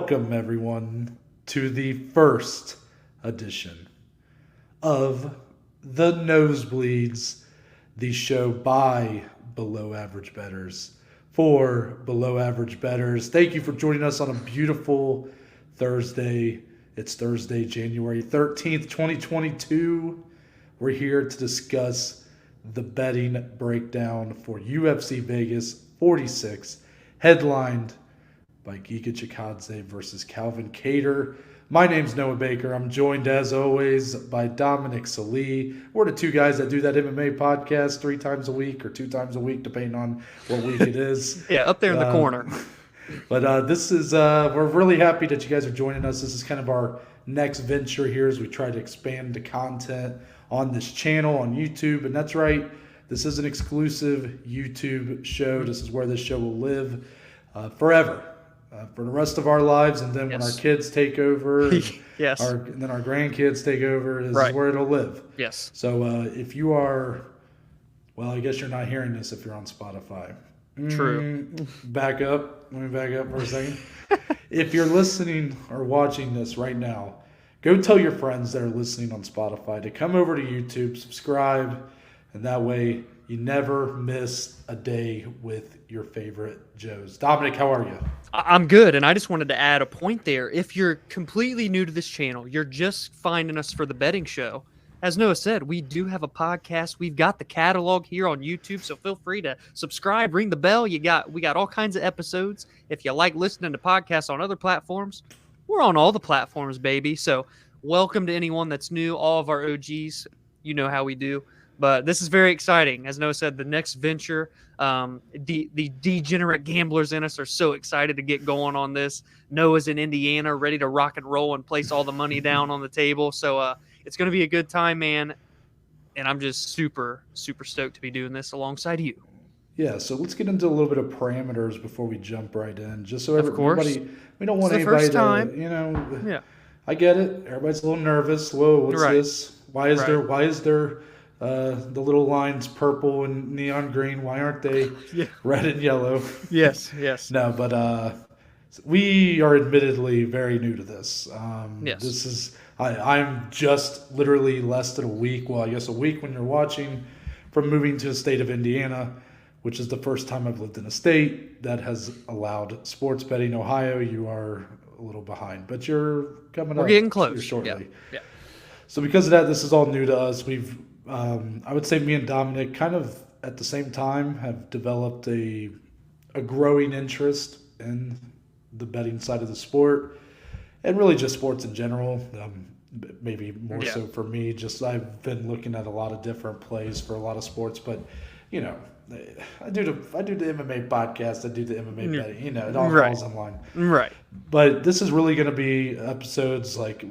Welcome, everyone, to the first edition of the Nosebleeds, the show by below average bettors for below average bettors. Thank you for joining us on a beautiful Thursday. It's Thursday, January 13th, 2022. We're here to discuss the betting breakdown for UFC Vegas 46, headlined by Giga Chikadze versus Calvin Kattar. My name's Noah Baker. I'm joined, as always, by Dominic Salee. We're the two guys that do that MMA podcast 3 times a week or 2 times a week, depending on what week it is. Yeah, up there in the corner. But this is, we're really happy that you guys are joining us. This is kind of our next venture here as we try to expand the content on this channel on YouTube. And that's right, this is an exclusive YouTube show. This is where this show will live forever. For the rest of our lives, and then when our kids take over, and and then our grandkids take over, this is where it'll live. Yes. So if you are, well, I guess you're not hearing this if you're on Spotify. True. Back up. Let me back up for a second. If you're listening or watching this right now, go tell your friends that are listening on Spotify to come over to YouTube, subscribe, and that way you never miss a day with your favorite Joes. Dominic, how are you? I'm good, and I just wanted to add a point there. If you're completely new to this channel, you're just finding us for the betting show. As Noah said, we do have a podcast. We've got the catalog here on YouTube, so feel free to subscribe, ring the bell. We got all kinds of episodes. If you like listening to podcasts on other platforms, we're on all the platforms, baby. So welcome to anyone that's new. All of our OGs, you know how we do. But this is very exciting. As Noah said, the next venture, the degenerate gamblers in us are so excited to get going on this. Noah's in Indiana, ready to rock and roll and place all the money down on the table. So it's going to be a good time, man. And I'm just super, super stoked to be doing this alongside you. Yeah, so let's get into a little bit of parameters before we jump right in. Just so everybody, we don't want anybody to, yeah. I get it. Everybody's a little nervous. Whoa, what's this? Why is there the little lines purple and neon green? Why aren't they red and yellow? Yes. No, but we are admittedly very new to this. Yes. This is I'm just literally less than a week. Well, I guess a week when you're watching from moving to the state of Indiana, which is the first time I've lived in a state that has allowed sports betting. Ohio, you are a little behind, but you're coming up. We're getting close shortly. Yeah. So because of that, this is all new to us. We've I would say me and Dominic kind of at the same time have developed a growing interest in the betting side of the sport and really just sports in general. Maybe more so for me, just I've been looking at a lot of different plays for a lot of sports, but I do the MMA podcast, I do the MMA betting, it all falls in line. Right. But this is really going to be episodes like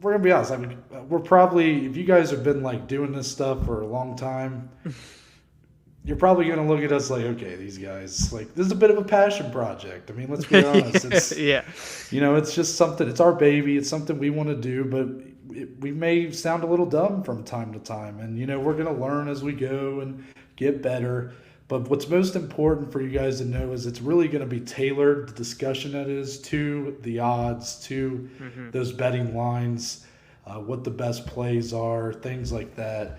we're going to be honest. I mean, we're probably, if you guys have been like doing this stuff for a long time, you're probably going to look at us like, okay, these guys, like, this is a bit of a passion project. I mean, let's be honest. It's, it's just something, it's our baby. It's something we want to do, but we may sound a little dumb from time to time. And, we're going to learn as we go and get better. But what's most important for you guys to know is it's really going to be tailored, the discussion that is, to the odds, to those betting lines, what the best plays are, things like that.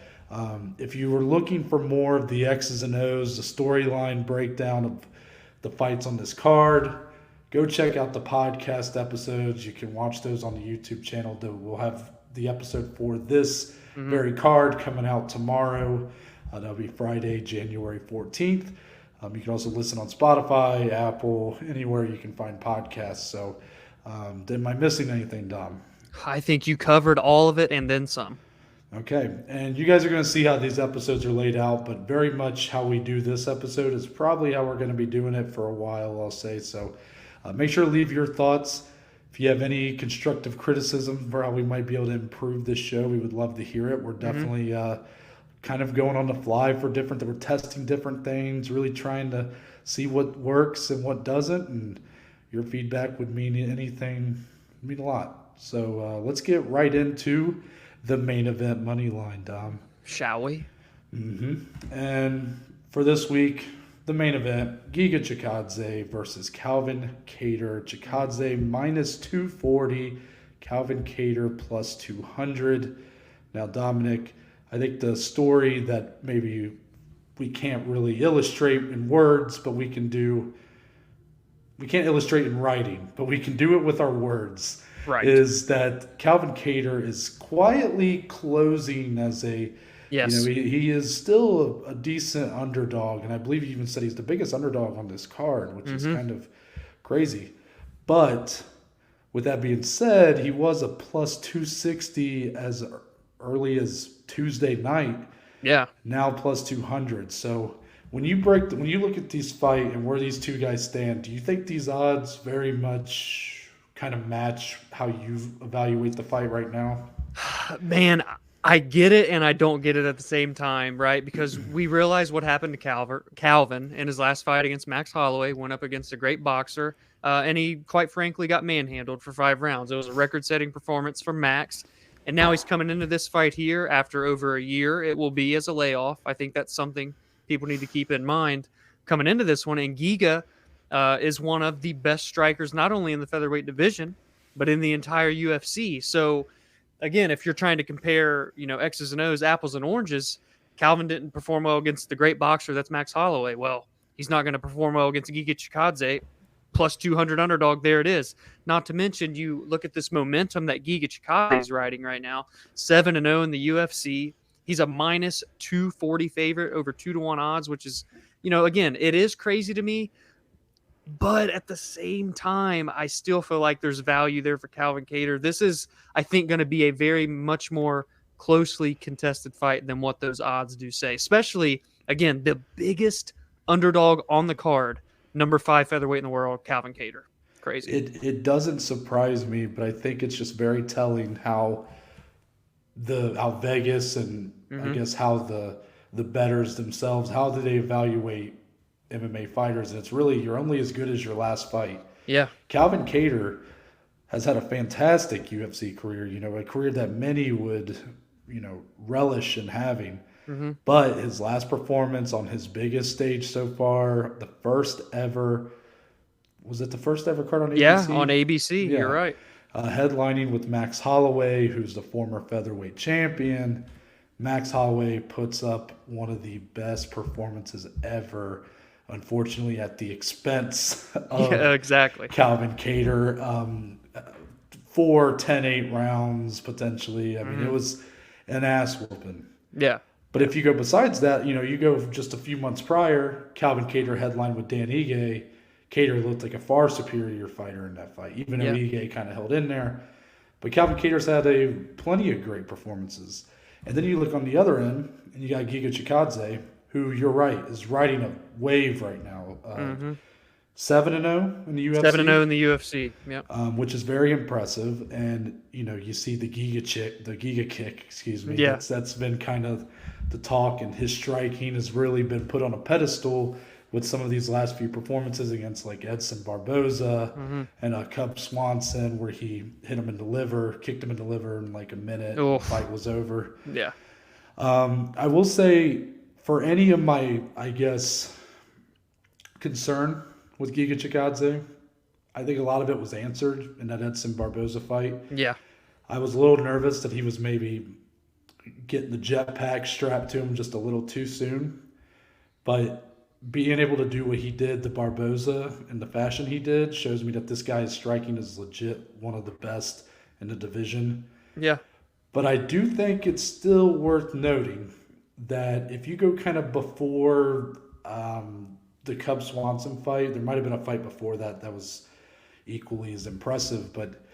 If you were looking for more of the X's and O's, the storyline breakdown of the fights on this card, go check out the podcast episodes. You can watch those on the YouTube channel. We'll have the episode for this very card coming out tomorrow. That'll be Friday, January 14th. You can also listen on Spotify, Apple, anywhere you can find podcasts. So am I missing anything, Dom? I think you covered all of it and then some. Okay. And you guys are going to see how these episodes are laid out, but very much how we do this episode is probably how we're going to be doing it for a while, I'll say. So make sure to leave your thoughts. If you have any constructive criticism for how we might be able to improve this show, we would love to hear it. We're definitely kind of going on the fly for we're testing different things, really trying to see what works and what doesn't, and your feedback would mean a lot. So let's get right into the main event, Moneyline, Dom. Shall we? And for this week, the main event, Giga Chikadze versus Calvin Kattar. Chikadze minus 240, Calvin Kattar plus 200. Now, Dominic, I think the story that maybe we can't really illustrate in words, but we can't illustrate in writing, but we can do it with our words. Right. Is that Calvin Kattar is quietly closing as a, Yes. he is still a decent underdog, and I believe he even said he's the biggest underdog on this card, which is kind of crazy. But with that being said, he was a plus 260 as early as Tuesday night. Yeah. Now plus 200. So when you look at these fight and where these two guys stand, do you think these odds very much kind of match how you evaluate the fight right now? Man, I get it and I don't get it at the same time, right? Because we realize what happened to Calvin in his last fight against Max Holloway, went up against a great boxer, and he quite frankly got manhandled for 5 rounds. It was a record-setting performance for Max, and now he's coming into this fight here after over a year. It will be as a layoff. I think that's something people need to keep in mind coming into this one. And Giga is one of the best strikers, not only in the featherweight division, but in the entire UFC. So, again, if you're trying to compare, X's and O's, apples and oranges, Calvin didn't perform well against the great boxer that's Max Holloway. Well, he's not going to perform well against Giga Chikadze. Plus 200 underdog, there it is. Not to mention, you look at this momentum that Giga Chikadze is riding right now. 7-0 in the UFC. He's a minus 240 favorite over 2-1 odds, which is, again, it is crazy to me. But at the same time, I still feel like there's value there for Calvin Kattar. This is, I think, going to be a very much more closely contested fight than what those odds do say. Especially, again, the biggest underdog on the card, number 5 featherweight in the world, Calvin Kattar. Crazy. It doesn't surprise me, but I think it's just very telling how Vegas and I guess how the bettors themselves, how do they evaluate MMA fighters? And it's really, you're only as good as your last fight. Yeah. Calvin Kattar has had a fantastic UFC career, a career that many would, relish in having. But his last performance on his biggest stage so far, the first ever card on ABC? Yeah, on ABC. Yeah. You're right. Headlining with Max Holloway, who's the former featherweight champion. Max Holloway puts up one of the best performances ever, unfortunately at the expense of Calvin Kattar. 4 10-8 rounds potentially. I mean, it was an ass whooping. Yeah. But if you go besides that, you go just a few months prior, Calvin Kattar headlined with Dan Ige. Kattar looked like a far superior fighter in that fight, even though Ige kind of held in there. But Calvin Kattar's had plenty of great performances. And then you look on the other end, and you got Giga Chikadze, who, you're right, is riding a wave right now. 7-0 in the UFC. 7-0 in the UFC, yeah. Which is very impressive. And, you see the Giga kick, excuse me. Yeah. That's been kind of the talk, and his striking has really been put on a pedestal with some of these last few performances against like Edson Barboza and Cub Swanson, where he hit him in the liver, kicked him in the liver in like a minute. The fight was over. Yeah. I will say, for any of my, I guess, concern with Giga Chikadze, I think a lot of it was answered in that Edson Barboza fight. Yeah. I was a little nervous that he was maybe getting the jetpack strapped to him just a little too soon. But being able to do what he did to Barboza in the fashion he did shows me that this guy's striking is legit one of the best in the division. Yeah. But I do think it's still worth noting that if you go kind of before the Cub Swanson fight, there might have been a fight before that was equally as impressive. But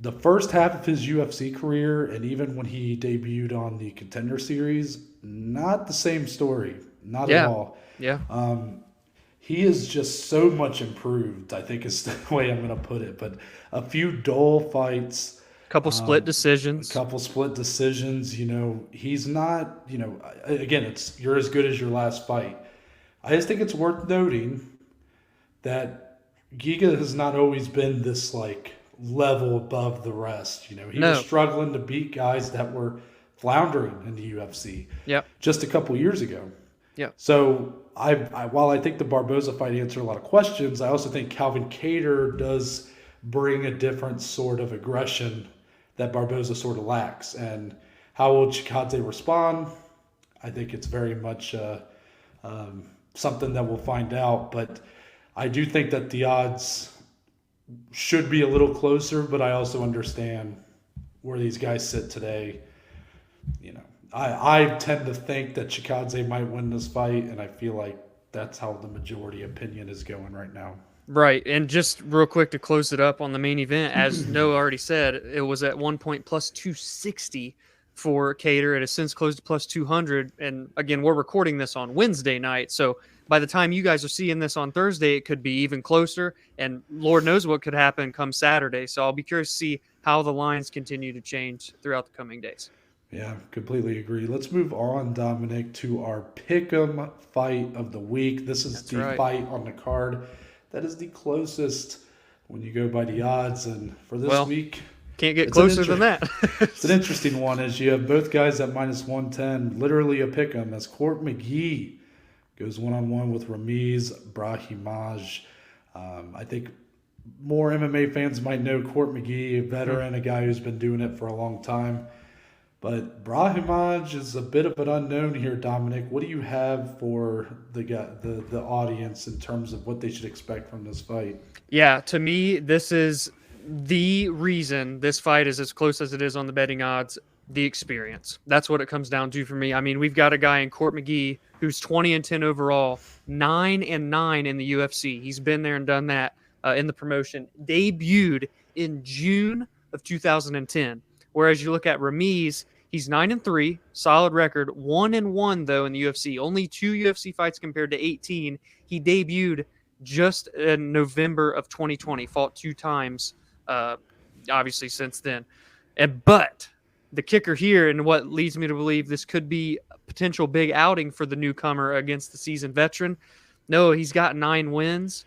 the first half of his UFC career, and even when he debuted on the Contender Series, not the same story. Not at all. Yeah. He is just so much improved, I think is the way I'm going to put it. But a few dull fights. Couple split decisions. He's not, again, you're as good as your last fight. I just think it's worth noting that Giga has not always been this like level above the rest. He was struggling to beat guys that were floundering in the UFC Yep. just a couple years ago. Yeah. So while I think the Barboza fight answered a lot of questions, I also think Calvin Kattar does bring a different sort of aggression that Barboza sort of lacks. And how will Chikadze respond? I think it's very much something that we'll find out. But I do think that the odds should be a little closer, but I also understand where these guys sit today. You know, I tend to think that Chikadze might win this fight, and I feel like that's how the majority opinion is going right now. Right. And just real quick to close it up on the main event, as Noah already said, it was at 1 point plus 260 for Kattar. It has since closed to plus 200. And again, we're recording this on Wednesday night. So by the time you guys are seeing this on Thursday, it could be even closer. And Lord knows what could happen come Saturday. So I'll be curious to see how the lines continue to change throughout the coming days. Yeah, completely agree. Let's move on, Dominic, to our pick'em fight of the week. This is That's the right. fight on the card that is the closest when you go by the odds. And for this Well, week, Can't get it's an closer than that. it's an interesting one as you have both guys at minus 110, literally a pick'em, as Court McGee goes one-on-one with Ramiz Brahimaj. I think more MMA fans might know Court McGee, a veteran, a guy who's been doing it for a long time. But Brahimaj is a bit of an unknown here, Dominic. What do you have for the audience in terms of what they should expect from this fight? Yeah, to me, this is the reason this fight is as close as it is on the betting odds. The experience. That's what it comes down to for me. I mean, we've got a guy in Court McGee who's 20-10 overall, 9-9 in the UFC. He's been there and done that in the promotion. Debuted in June of 2010. Whereas you look at Ramiz, he's 9-3, solid record, 1-1 though in the UFC. Only 2 UFC fights compared to 18. He debuted just in November of 2020. Fought 2 times, obviously since then. But the kicker here, and what leads me to believe this could be a potential big outing for the newcomer against the seasoned veteran. No, he's got 9 wins.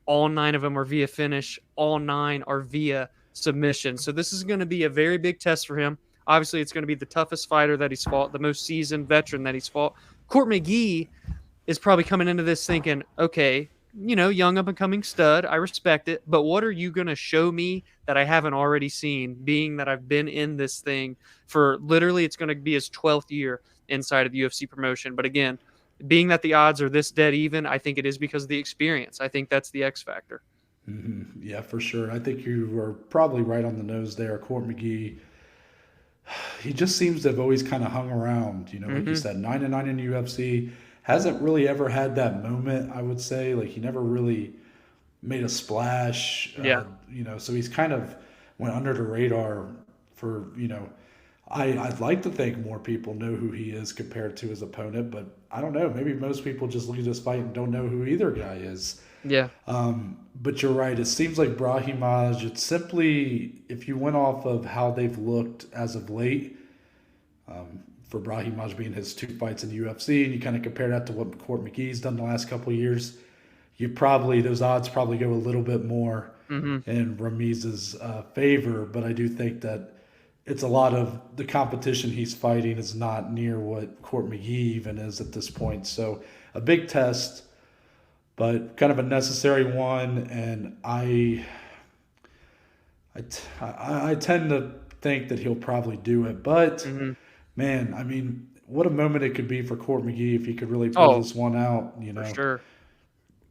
All 9 of them are via finish. All 9 are via submission. So this is going to be a very big test for him. Obviously, it's going to be the toughest fighter that he's fought, the most seasoned veteran that he's fought. Court McGee is probably coming into this thinking, okay, young up-and-coming stud, I respect it, but what are you going to show me that I haven't already seen, being that I've been in this thing for literally, it's going to be his 12th year inside of the UFC promotion. But again, being that the odds are this dead even, I think it is because of the experience. I think that's the X factor. Mm-hmm. Yeah, for sure. I think you were probably right on the nose there. Court McGee, he just seems to have always kind of hung around. Like you said, 9-9 in UFC. Hasn't really ever had that moment, I would say. Like, he never really made a splash. Yeah. So he's kind of went under the radar for, I'd like to think more people know who he is compared to his opponent, but I don't know. Maybe most people just look at this fight and don't know who either guy is. Yeah. But you're right. It seems like Brahimaj, it's simply, if you went off of how they've looked as of late, for Brahimaj being his 2 fights in the UFC, and you kind of compare that to what Court McGee's done the last couple of years, those odds probably go a little bit more in Ramiz's favor. But I do think that it's a lot of the competition he's fighting is not near what Court McGee even is at this point. So a big test, but kind of a necessary one. And I tend to think that he'll probably do it. But, man, I mean, what a moment it could be for Court McGee if he could really pull this one out. For sure.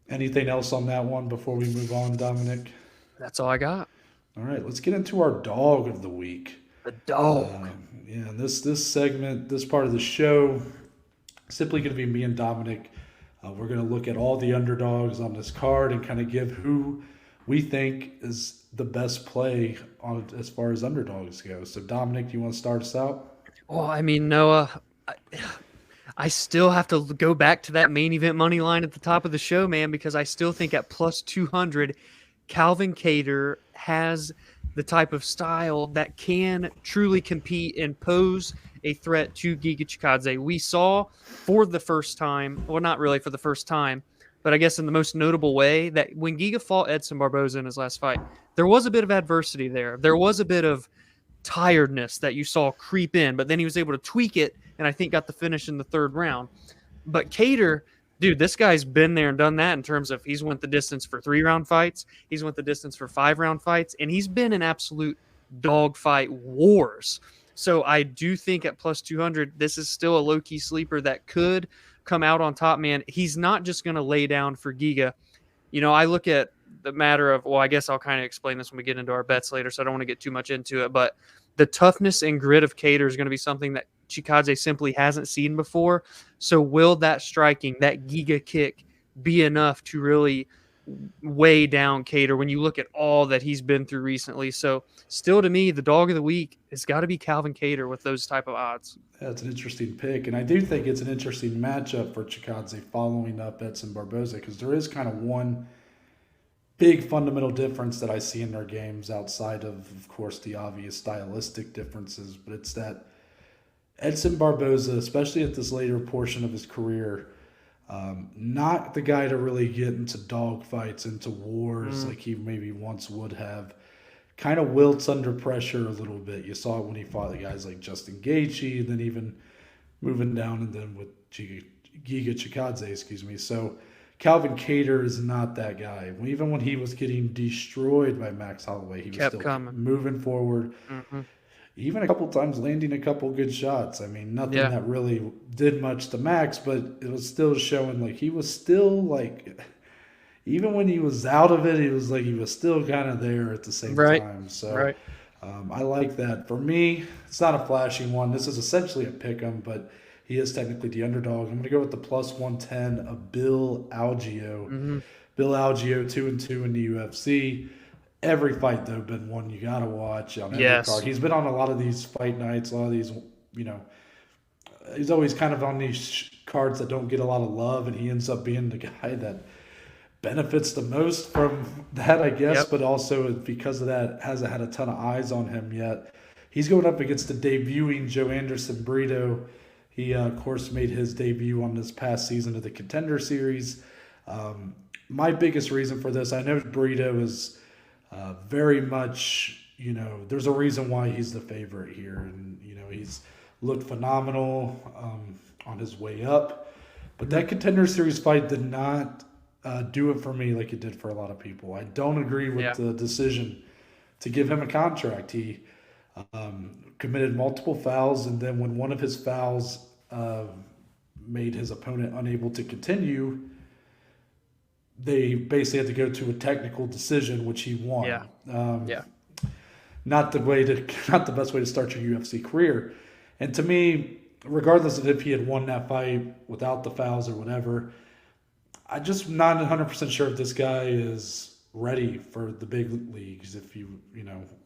Anything else on that one before we move on, Dominic? That's all I got. All right, let's get into our dog of the week. The dog. This segment, this part of the show, simply going to be me and Dominic. We're going to look at all the underdogs on this card and kind of give who we think is the best play on as far as underdogs go. So, Dominic, do you want to start us out? Well, I mean, Noah, I still have to go back to that main event money line at the top of the show, man, because I still think at plus 200, Calvin Kattar has the type of style that can truly compete and pose a threat to Giga Chikadze. We saw for the first time, well, not really for the first time, but I guess in the most notable way, that when Giga fought Edson Barboza in his last fight, there was a bit of adversity there. There was a bit of tiredness that you saw creep in, but then he was able to tweak it and I think got the finish in the 3rd round. But Kattar, dude, this guy's been there and done that in terms of he's went the distance for 3-round fights. He's went the distance for 5-round fights. And he's been in absolute dogfight wars. So I do think at plus 200, this is still a low-key sleeper that could come out on top, man. He's not just going to lay down for Giga. I look at the matter of, well, I guess I'll kind of explain this when we get into our bets later, so I don't want to get too much into it. But the toughness and grit of Kattar is going to be something that Chikadze simply hasn't seen before. So will that striking, that Giga kick, be enough to really weigh down Kattar when you look at all that he's been through recently? So still, to me, the dog of the week has got to be Calvin Kattar with those type of odds. That's an interesting pick, and I do think it's an interesting matchup for Chikadze following up Edson Barboza, because there is kind of one big fundamental difference that I see in their games outside of course, the obvious stylistic differences, but it's that Edson Barboza, especially at this later portion of his career, not the guy to really get into dogfights, into wars like he maybe once would have. Kind of wilts under pressure a little bit. You saw it when he fought the guys like Justin Gaethje, and then even moving down and then with Giga Chikadze, So Calvin Kattar is not that guy. Even when he was getting destroyed by Max Holloway, he was Kept still coming. moving forward. Even a couple times landing a couple good shots. I mean, nothing that really did much to Max, but it was still showing like he was still like, even when he was out of it, he was still kind of there at the same time. So I like that. For me, it's not a flashy one. This is essentially a pick 'em, but he is technically the underdog. I'm going to go with the plus 110 of Bill Algeo. Bill Algeo, 2-2 in the UFC. Every fight, though, been one you got to watch on every card. He's been on a lot of these fight nights, a lot of these, he's always kind of on these cards that don't get a lot of love, and he ends up being the guy that benefits the most from that, I guess, but also because of that, hasn't had a ton of eyes on him yet. He's going up against the debuting Joe Anderson Brito. He, of course, made his debut on this past season of the Contender Series. My biggest reason for this, I know Brito is very much, there's a reason why he's the favorite here. And, he's looked phenomenal on his way up. But that Contender Series fight did not do it for me like it did for a lot of people. I don't agree with the decision to give him a contract. He committed multiple fouls, and then when one of his fouls made his opponent unable to continue, they basically had to go to a technical decision, which he won. Not the best way to start your UFC career. And to me, regardless of if he had won that fight without the fouls or whatever, I'm just not 100% sure if this guy is ready for the big leagues, if you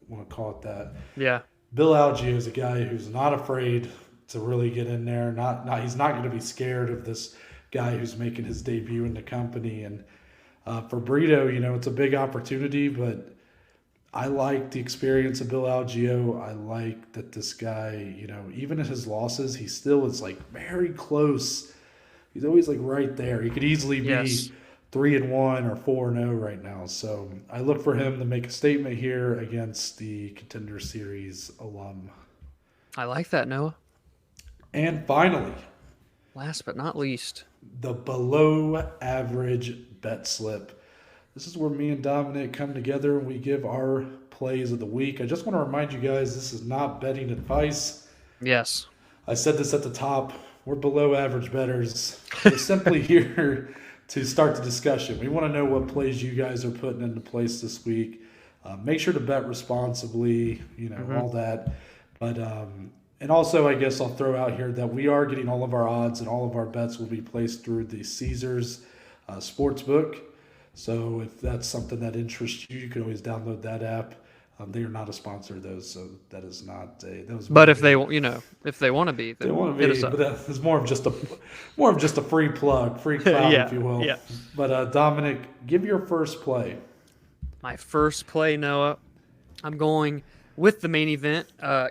want to call it that. Yeah. Bill Algeo is a guy who's not afraid to really get in there. He's not going to be scared of this guy who's making his debut in the company. And for Brito, it's a big opportunity, but I like the experience of Bill Algeo. I like that this guy, even in his losses, he still is like very close. He's always like right there. He could easily be 3-1 or 4-0 right now. So I look for him to make a statement here against the Contender Series alum. I like that, Noah. And finally, last but not least, the below average bet slip. This is where me and Dominic come together and we give our plays of the week. I just want to remind you guys, this is not betting advice. Yes. I said this at the top. We're below average bettors. We're simply here to start the discussion. We want to know what plays you guys are putting into place this week. Make sure to bet responsibly, all that. But and also, I guess I'll throw out here that we are getting all of our odds and all of our bets will be placed through the Caesars Sportsbook. So if that's something that interests you, you can always download that app. They are not a sponsor of those, so that is not a. But if they, if they want to be, they want to be. But that is more of just a free plug, free cloud, if you will. Yeah. But Dominic, give your first play. My first play, Noah. I'm going with the main event,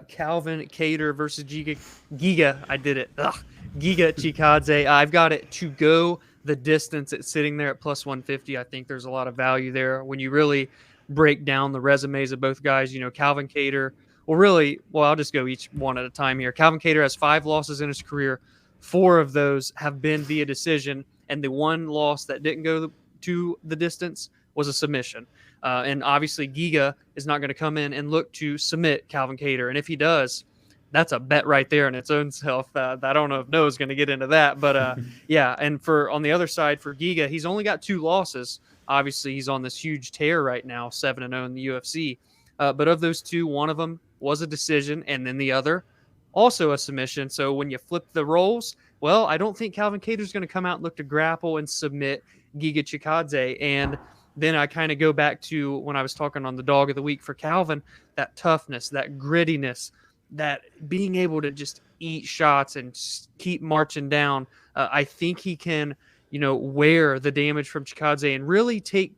Calvin Kattar versus Giga. I did it. Giga Chikadze. I've got it to go the distance. It's sitting there at plus 150. I think there's a lot of value there when you really break down the resumes of both guys. Calvin Kattar. I'll just go each one at a time here. Calvin Kattar has 5 losses in his career, 4 of those have been via decision, and the one loss that didn't go to the distance was a submission. And obviously, Giga is not going to come in and look to submit Calvin Kattar. And if he does, that's a bet right there in its own self. I don't know if Noah's going to get into that, but yeah. And for on the other side for Giga, he's only got 2 losses. Obviously, he's on this huge tear right now, 7-0 in the UFC. But of those 2, one of them was a decision, and then the other also a submission. So when you flip the roles, well, I don't think Calvin Kattar's going to come out and look to grapple and submit Giga Chikadze. And then I kind of go back to when I was talking on the dog of the week for Calvin, that toughness, that grittiness, that being able to just eat shots and keep marching down. I think he can, wear the damage from Chikadze and really take,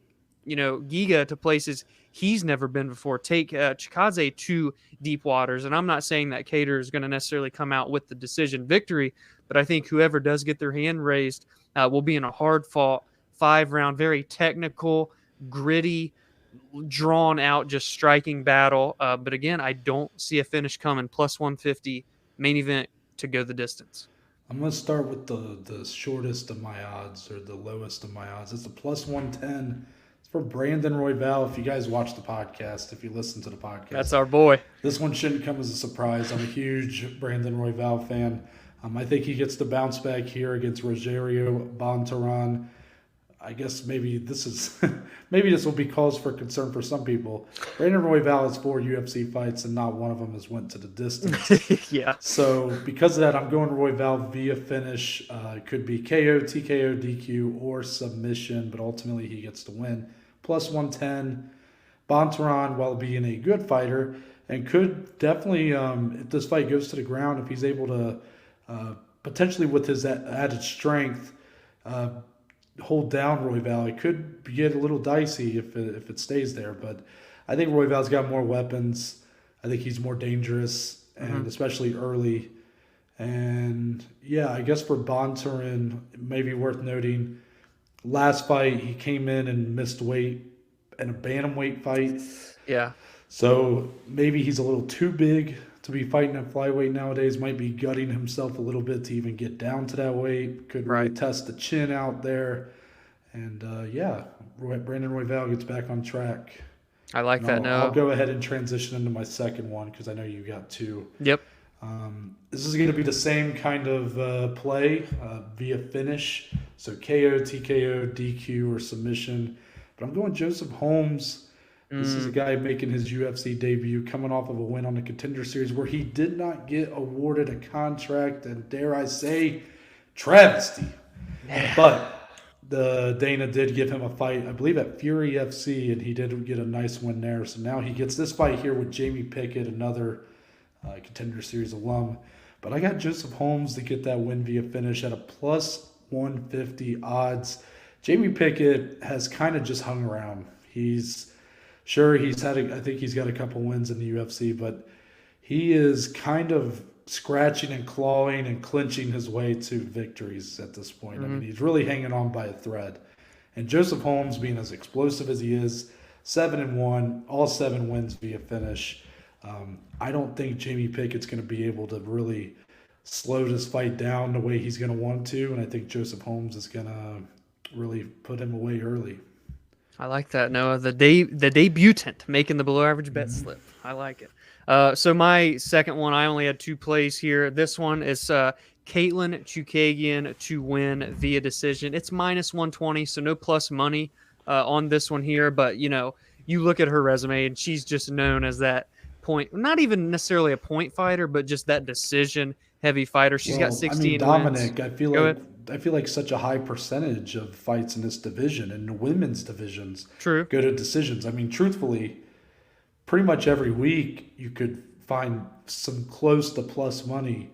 Giga to places he's never been before. Take Chikadze to deep waters. And I'm not saying that Kattar is going to necessarily come out with the decision victory, but I think whoever does get their hand raised will be in a hard-fought 5-round, very technical, gritty, drawn out, just striking battle. But again, I don't see a finish coming. Plus 150 main event to go the distance. I'm going to start with the shortest of my odds, or the lowest of my odds. It's a plus 110. It's for Brandon Royval. If you guys watch the podcast, if you listen to the podcast. That's our boy. This one shouldn't come as a surprise. I'm a huge Brandon Royval fan. I think he gets the bounce back here against Rogerio Bontoran. I guess maybe this will be cause for concern for some people. Brandon Royval has 4 UFC fights, and not one of them has went to the distance. Yeah. So because of that, I'm going Royval via finish. It could be KO, TKO, DQ, or submission, but ultimately he gets to win. Plus 110. Bontoran, while being a good fighter, and could definitely, if this fight goes to the ground, if he's able to potentially with his added strength, hold down Royval, it could get a little dicey if it stays there. But I think Royval's got more weapons. I think he's more dangerous, and especially early. And yeah, I guess for Bontoran, maybe worth noting, last fight he came in and missed weight in a bantamweight fight. Yeah. So maybe he's a little too big to be fighting at flyweight nowadays. Might be gutting himself a little bit to even get down to that weight. Could really test the chin out there. And yeah, Brandon Royval gets back on track. I like that. I'll go ahead and transition into my second one because I know you got 2. Yep. This is going to be the same kind of play via finish. So KO, TKO, DQ, or submission. But I'm going Joseph Holmes. This is a guy making his UFC debut, coming off of a win on the Contender Series where he did not get awarded a contract, and dare I say, travesty. Yeah. But the Dana did give him a fight, I believe, at Fury FC, and he did get a nice win there. So now he gets this fight here with Jamie Pickett, another Contender Series alum. But I got Joseph Holmes to get that win via finish at a plus 150 odds. Jamie Pickett has kind of just hung around. He's I think he's got a couple wins in the UFC, but he is kind of scratching and clawing and clinching his way to victories at this point. I mean, he's really hanging on by a thread. And Joseph Holmes, being as explosive as he is, 7-1, all 7 wins via finish. I don't think Jamie Pickett's going to be able to really slow this fight down the way he's going to want to, and I think Joseph Holmes is going to really put him away early. I like that, Noah. The debutant making the below average bet slip. I like it. So my second one, I only had 2 plays here. This one is Katlyn Chookagian to win via decision. It's minus 120, so no plus money on this one here. But, you look at her resume, and she's just known as that point, not even necessarily a point fighter, but just that decision heavy fighter. She's got 16 Dominic, wins. I feel like such a high percentage of fights in this division and the women's divisions go to decisions. I mean, truthfully, pretty much every week you could find some close to plus money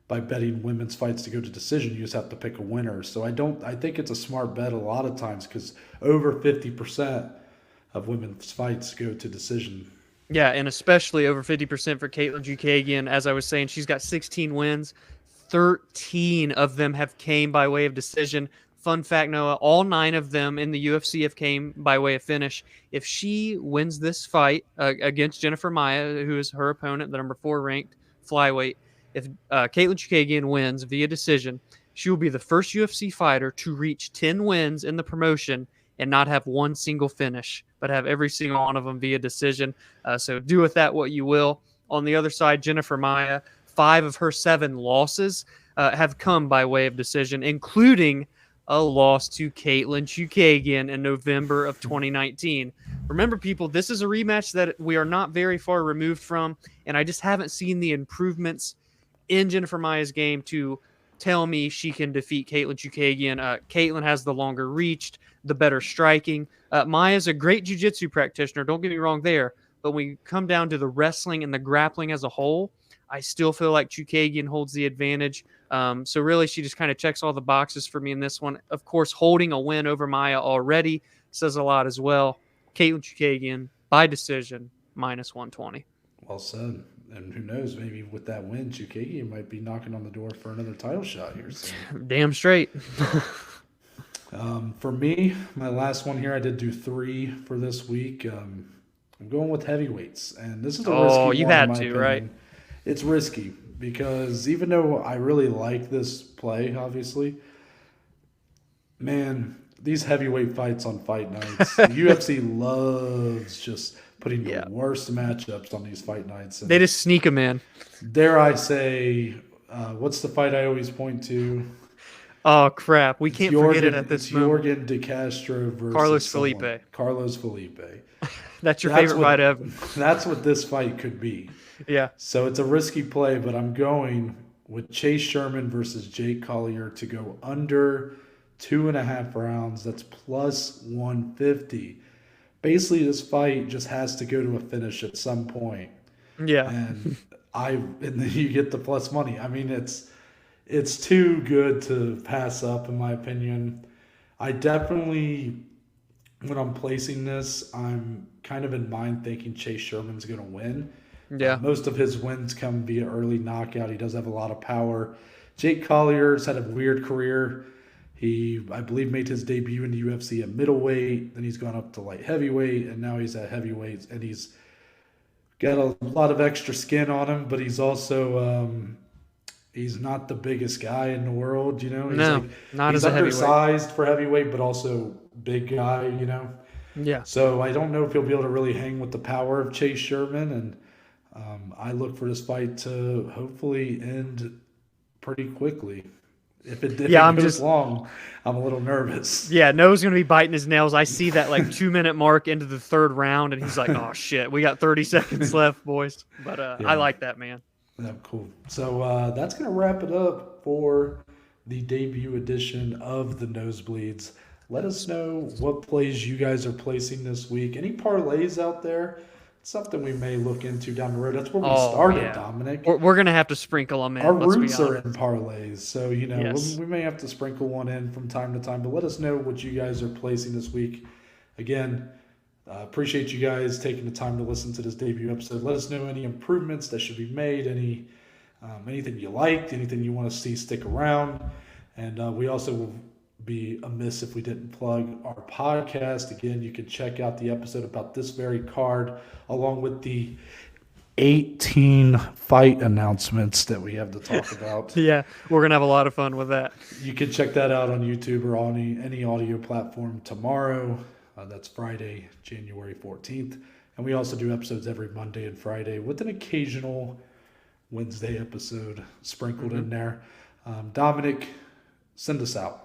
by betting women's fights to go to decision. You just have to pick a winner. So I think it's a smart bet a lot of times because over 50% of women's fights go to decision. Yeah, and especially over 50% for Katlyn Chookagian. As I was saying, she's got 16 wins. 13 of them have came by way of decision. Fun fact, Noah, all 9 of them in the UFC have came by way of finish. If she wins this fight against Jennifer Maia, who is her opponent, the number 4 ranked flyweight, If Caitlin Chikadze wins via decision, she will be the first UFC fighter to reach 10 wins in the promotion and not have one single finish, but have every single one of them via decision. So do with that what you will. On the other side, Jennifer Maia, 5 of her 7 losses have come by way of decision, including a loss to Caitlin Chikadze in November of 2019. Remember, people, this is a rematch that we are not very far removed from, and I just haven't seen the improvements in Jennifer Maia's game to tell me she can defeat Caitlin Chikadze. Caitlin has the longer reach, the better striking. Maia's a great jiu-jitsu practitioner, don't get me wrong there, but when we come down to the wrestling and the grappling as a whole, I still feel like Chikadze holds the advantage. So really, she just kind of checks all the boxes for me in this one. Of course, holding a win over Maia already says a lot as well. Caitlin Chikadze by decision, -120. Well said. And who knows, maybe with that win, Chikadze might be knocking on the door for another title shot here soon. Damn straight. For me, my last one here, I did do 3 for this week. I'm going with heavyweights, and this is a risky one. You had to, right? It's risky because even though I really like this play, obviously, man, these heavyweight fights on fight nights, the UFC loves just putting the worst matchups on these fight nights. And they just sneak them in. Dare I say, what's the fight I always point to? Oh, crap. We can't forget it at this moment. Yorgan De Castro versus Carlos Felipe. Carlos Felipe. That's your favorite fight ever. That's what this fight could be. Yeah. So it's a risky play, but I'm going with Chase Sherman versus Jake Collier to go under 2.5 rounds. That's +150. Basically, this fight just has to go to a finish at some point. Yeah. And then you get the plus money. I mean, it's too good to pass up, in my opinion. I definitely, when I'm placing this, I'm kind of in mind thinking Chase Sherman's going to win. Yeah. Most of his wins come via early knockout. He does have a lot of power. Jake Collier's had a weird career. He, I believe, made his debut in the UFC at middleweight. Then he's gone up to light heavyweight, and now he's at heavyweight. And he's got a lot of extra skin on him, but he's also he's not the biggest guy in the world, you know. He's undersized for heavyweight, but also big guy, you know. Yeah. So I don't know if he'll be able to really hang with the power of Chase Sherman, and I look for this fight to hopefully end pretty quickly. If it goes long, I'm a little nervous. Yeah, Noah's going to be biting his nails. I see that 2-minute mark into the 3rd round, and he's like, oh, shit, we got 30 seconds left, boys. But I like that, man. Yeah, cool. So that's going to wrap it up for the debut edition of the Nosebleeds. Let us know what plays you guys are placing this week. Any parlays out there? Something we may look into down the road. That's where we started, Dominic. We're going to have to sprinkle them in. Our roots are in parlays. So, Yes. we may have to sprinkle one in from time to time. But let us know what you guys are placing this week. Again, appreciate you guys taking the time to listen to this debut episode. Let us know any improvements that should be made, anything you liked, anything you want to see stick around. And we also will be amiss if we didn't plug our podcast. Again, you can check out the episode about this very card along with the 18 fight announcements that we have to talk about. Yeah, we're going to have a lot of fun with that. You can check that out on YouTube or on any audio platform tomorrow. That's Friday, January 14th. And we also do episodes every Monday and Friday with an occasional Wednesday episode sprinkled in there. Dominic, send us out.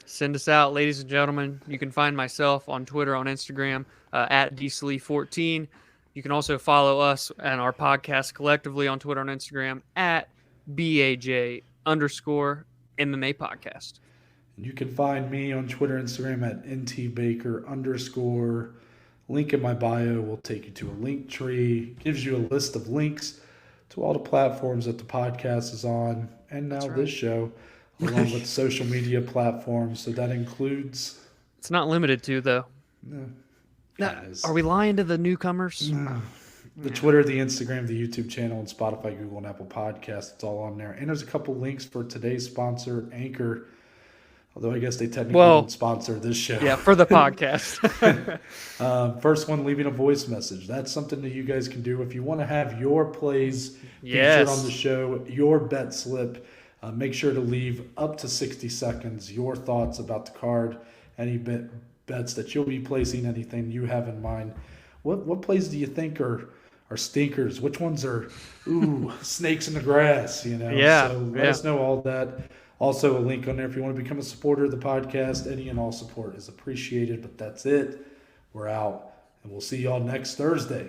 Send us out, ladies and gentlemen. You can find myself on Twitter, on Instagram, at DSlee14. You can also follow us and our podcast collectively on Twitter and Instagram at BAJ_MMA podcast. You can find me on Twitter and Instagram at ntbaker_. Link in my bio will take you to a link tree. Gives you a list of links to all the platforms that the podcast is on. And now this show, along with social media platforms. So that includes... It's not limited to, though. No. Are we lying to the newcomers? No. The Twitter, the Instagram, the YouTube channel, and Spotify, Google, and Apple Podcasts. It's all on there. And there's a couple links for today's sponsor, Anchor. Although I guess they technically don't sponsor this show. Yeah, for the podcast. First one, leaving a voice message. That's something that you guys can do if you want to have your plays featured on the show, your bet slip. Make sure to leave up to 60 seconds your thoughts about the card, any bets that you'll be placing, anything you have in mind. What plays do you think are stinkers? Which ones are snakes in the grass? Yeah. So let us know all that. Also, a link on there if you want to become a supporter of the podcast. Any and all support is appreciated. But that's it. We're out, and we'll see y'all next Thursday.